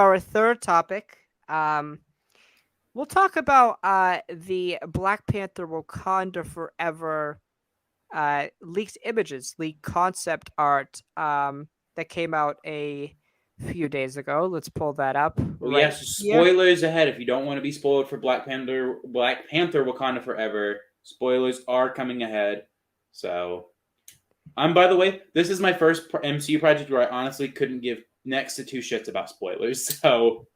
our third topic, we'll talk about the Black Panther Wakanda Forever leaked images, leaked concept art that came out a few days ago. Let's pull that up Oh right yes, here. spoilers ahead. If you don't want to be spoiled for Black Panther Wakanda Forever, spoilers are coming ahead. So, by the way, this is my first MCU project where I honestly couldn't give next to two shits about spoilers. So,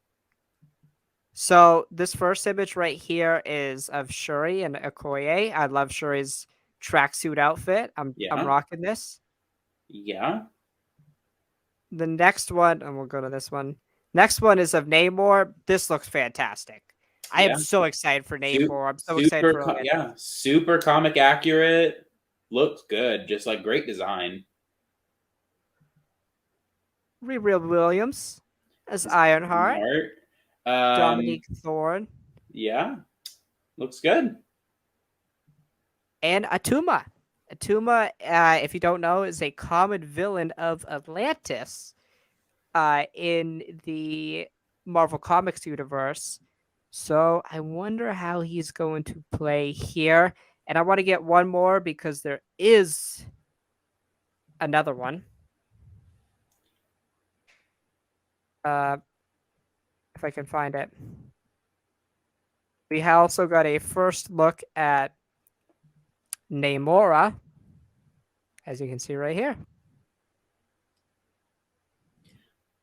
So this first image right here is of Shuri and Okoye. I love Shuri's tracksuit outfit. I'm yeah, rocking this. yeah, The next one, and we'll go to this one. Next one is of Namor. This looks fantastic. I am yeah. so excited for Namor. I'm so excited Super, for Atlantis. yeah, super comic accurate. Looks good. Just like great design. Riri Williams as Ironheart. Art. Dominique Thorne, Yeah, looks good. and Atuma. Atuma, if you don't know, is a common villain of Atlantis in the Marvel Comics universe. So I wonder how he's going to play here. And I want to get one more because there is another one. Uh, if I can find it. We also got a first look at Namora, as you can see right here.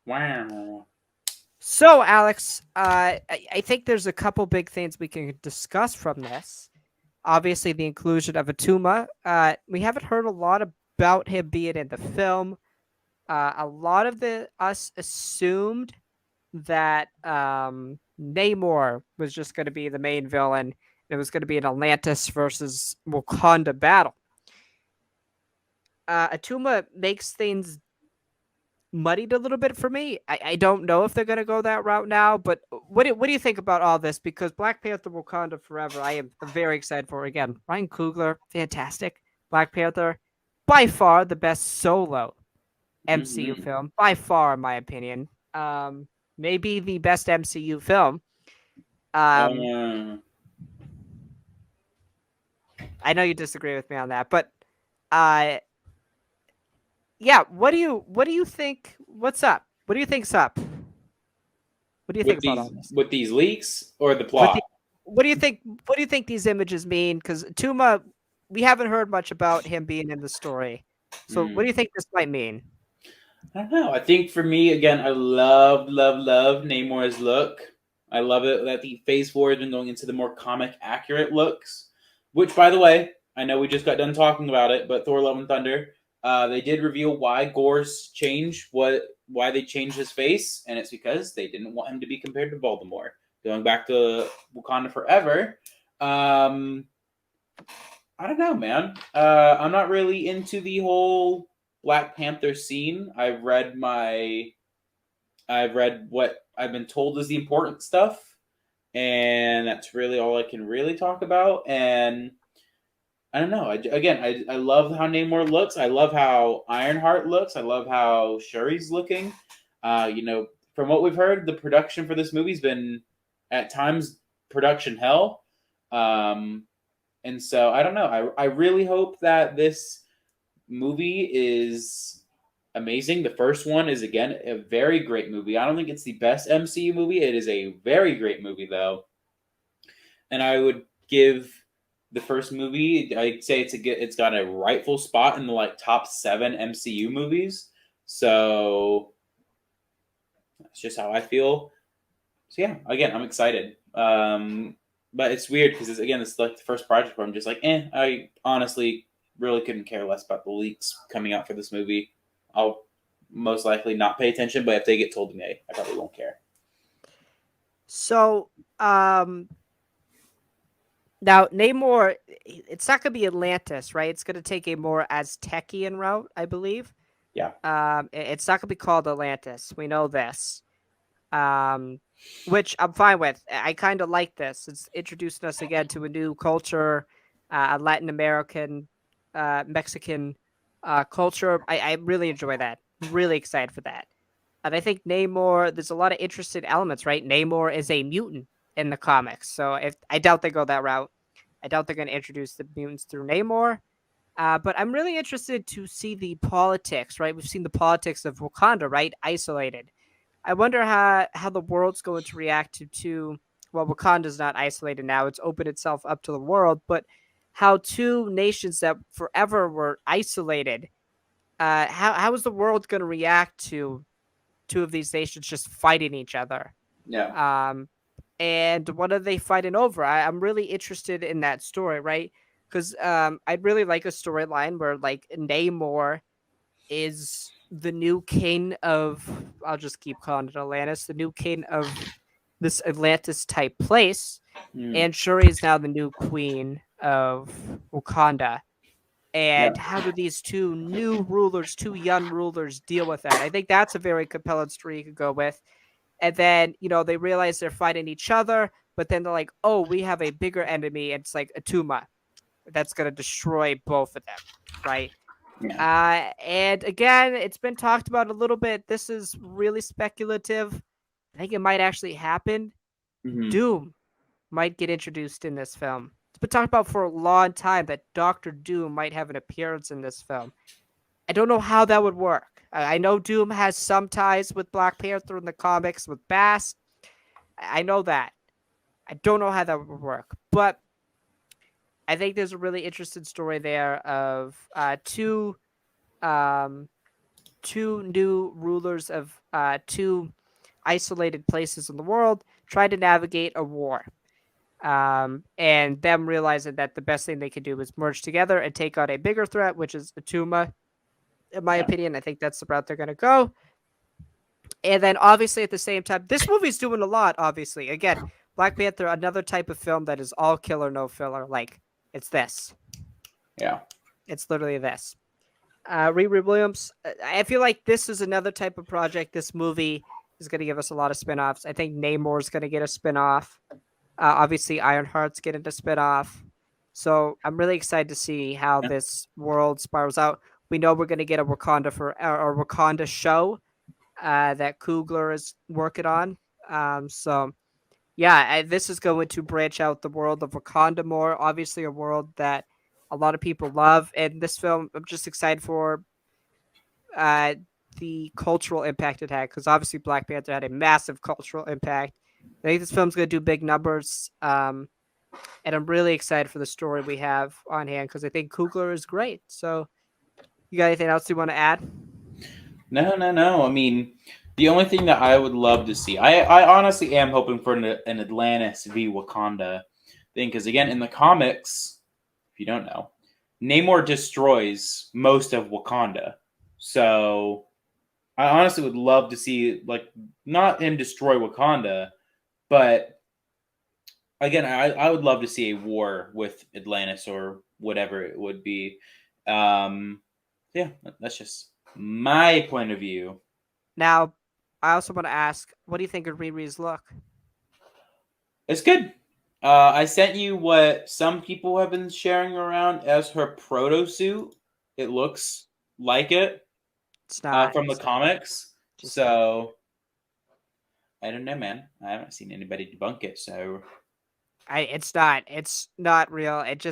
Wow. So, Alex, I think there's a couple big things we can discuss from this. Obviously, the inclusion of Atuma. We haven't heard a lot about him being in the film. A lot of us assumed that Namor was just going to be the main villain. It was going to be an Atlantis versus Wakanda battle. Atuma makes things muddied a little bit for me. I don't know if they're going to go that route now, but what do you think about all this? Because Black Panther Wakanda Forever, I am very excited for. Again, Ryan Coogler, fantastic. Black Panther, by far the best solo MCU Mm-hmm. film, by far, in my opinion. Maybe the best MCU film. Um, Uh, I know you disagree with me on that, but uh, yeah. What do you think? What's up? What do you think's up? What do you think with about all these this? with these leaks or the With plot. the what do you think? What do you think these images mean? Because Tuma, we haven't heard much about him being in the story. So, what do Mm. you think this might mean? I don't know. I think for me, again, I love Namor's look. I love it that the Phase 4 has been going into the more comic accurate looks. Which, by the way, I know we just got done talking about it, but Thor: Love and Thunder, they did reveal why Gore's changed why they changed his face, and it's because they didn't want him to be compared to Voldemort. Going back to Wakanda Forever, um, I don't know, man. I'm not really into the whole Black Panther scene. I've read what I've been told is the important stuff, and that's really all I can really talk about. And I don't know. I love how Namor looks. I love how Ironheart looks. I love how Shuri's looking. From what we've heard, the production for this movie's been at times production hell. Um, and so I don't know. I really hope that this movie is amazing. The first one is again a very great movie. I don't think it's the best MCU movie. It is a very great movie though, and I would give the first movie. I'd say it's got a rightful spot in the like top 7 MCU movies. So that's just how I feel. So yeah, again, I'm excited. But it's weird because it's like the first project where I'm just like, I honestly really couldn't care less about the leaks coming out for this movie. I'll most likely not pay attention, but if they get told to me, I probably won't care. So, now Namor, it's not going to be Atlantis, right? It's going to take a more Aztecian route, I believe. Yeah. It's not going to be called Atlantis. We know this. Which I'm fine with. I kind of like this. It's introducing us again to a new culture, a Latin American, Mexican culture. I really enjoy that. Really excited for that. And I think Namor, there's a lot of interesting elements, right? Namor is a mutant in the comics. So if I doubt they go that route. I doubt they're going to introduce the mutants through Namor. But I'm really interested to see the politics, right? We've seen the politics of Wakanda, right? Isolated. I wonder how the world's going to react to well, Wakanda's not isolated now; it's opened itself up to the world. But how two nations that forever were isolated, how is the world going to react to two of these nations just fighting each other? Yeah. Um, and what are they fighting over? I'm really interested in that story, right? Because I'd really like a storyline where like Namor is the new king of, I'll just keep calling it Atlantis, the new king of this Atlantis type place, Mm. and Shuri is now the new queen of Wakanda. Yeah. And how do these two new rulers, two young rulers, deal with that? I think that's a very compelling story you could go with. And then, they realize they're fighting each other, but then they're like, oh, we have a bigger enemy. And it's like a Tuma that's going to destroy both of them, right? Yeah. And again, it's been talked about a little bit. This is really speculative. I think it might actually happen. Hmm. Doom might get introduced in this film. It's been talked about for a long time that Doctor Doom might have an appearance in this film. I don't know how that would work. I know Doom has some ties with Black Panther in the comics with Bass. I know that. I don't know how that would work, but I think there's a really interesting story there of um, two new rulers of two isolated places in the world trying to navigate a war. And them realizing that the best thing they could do is merge together and take on a bigger threat, which is Atuma. In my Yeah. opinion, I think that's the route they're going to go. And then obviously at the same time, this movie's doing a lot, obviously. Again, Black Panther, another type of film that is all killer, no filler. Like, it's this. Yeah. It's literally this. Riri Williams, I feel like this is another type of project. This movie is going to give us a lot of spin offs. I think Namor's going to get a spin off. Obviously, Ironheart's getting a spin off. So I'm really excited to see how Yeah. this world spirals out. We know we're going to get a Wakanda show that Coogler is working on. So yeah, this is going to branch out the world of Wakanda more. Obviously, a world that a lot of people love, and this film I'm just excited for uh, the cultural impact it had because obviously Black Panther had a massive cultural impact. I think this film's going to do big numbers, and I'm really excited for the story we have on hand because I think Coogler is great. So, you got anything else you want to add? No, no, no. I mean, the only thing that I would love to see, I honestly am hoping for an Atlantis v Wakanda thing because again, in the comics, if you don't know, Namor destroys most of Wakanda. So I honestly would love to see like not him destroy Wakanda, but again, I would love to see a war with Atlantis or whatever it would be. Um, yeah, that's just my point of view. Now, I also want to ask, what do you think of Riri's look? It's good. I sent you what some people have been sharing around as her proto suit. It looks like it It's not. from the It's not. comics. Just not. So I don't know, man. I haven't seen anybody debunk it. So It's not. It's not real. It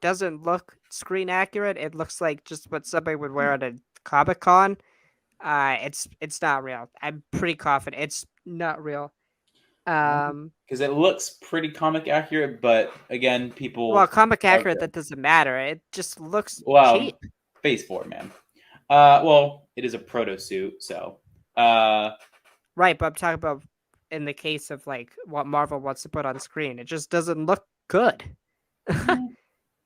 doesn't look screen accurate. It looks like just what somebody would wear at a Comic Con. It's not real. I'm pretty confident it's not real. Um, because it looks pretty comic accurate, but again, well, people comic are accurate that doesn't matter. It just looks well cheap. phase four, man. Well, it is a proto suit, so uh, Right, but I'm talking about in the case of like what Marvel wants to put on screen. It just doesn't look good.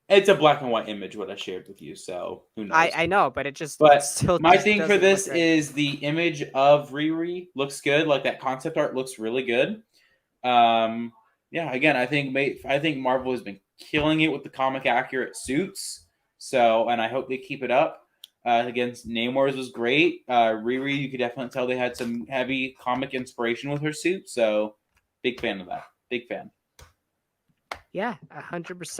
it's a black and white image what I shared with you. So who knows? I know, but it But still my just thing for doesn't look this good. is the image of Riri looks good. Like that concept art looks really good. Um, yeah, again, I think Marvel has been killing it with the comic accurate suits. So, and I hope they keep it up. Against Namor's was great. Riri, you could definitely tell they had some heavy comic inspiration with her suit. So, big fan of that. Big fan. Yeah, 100%.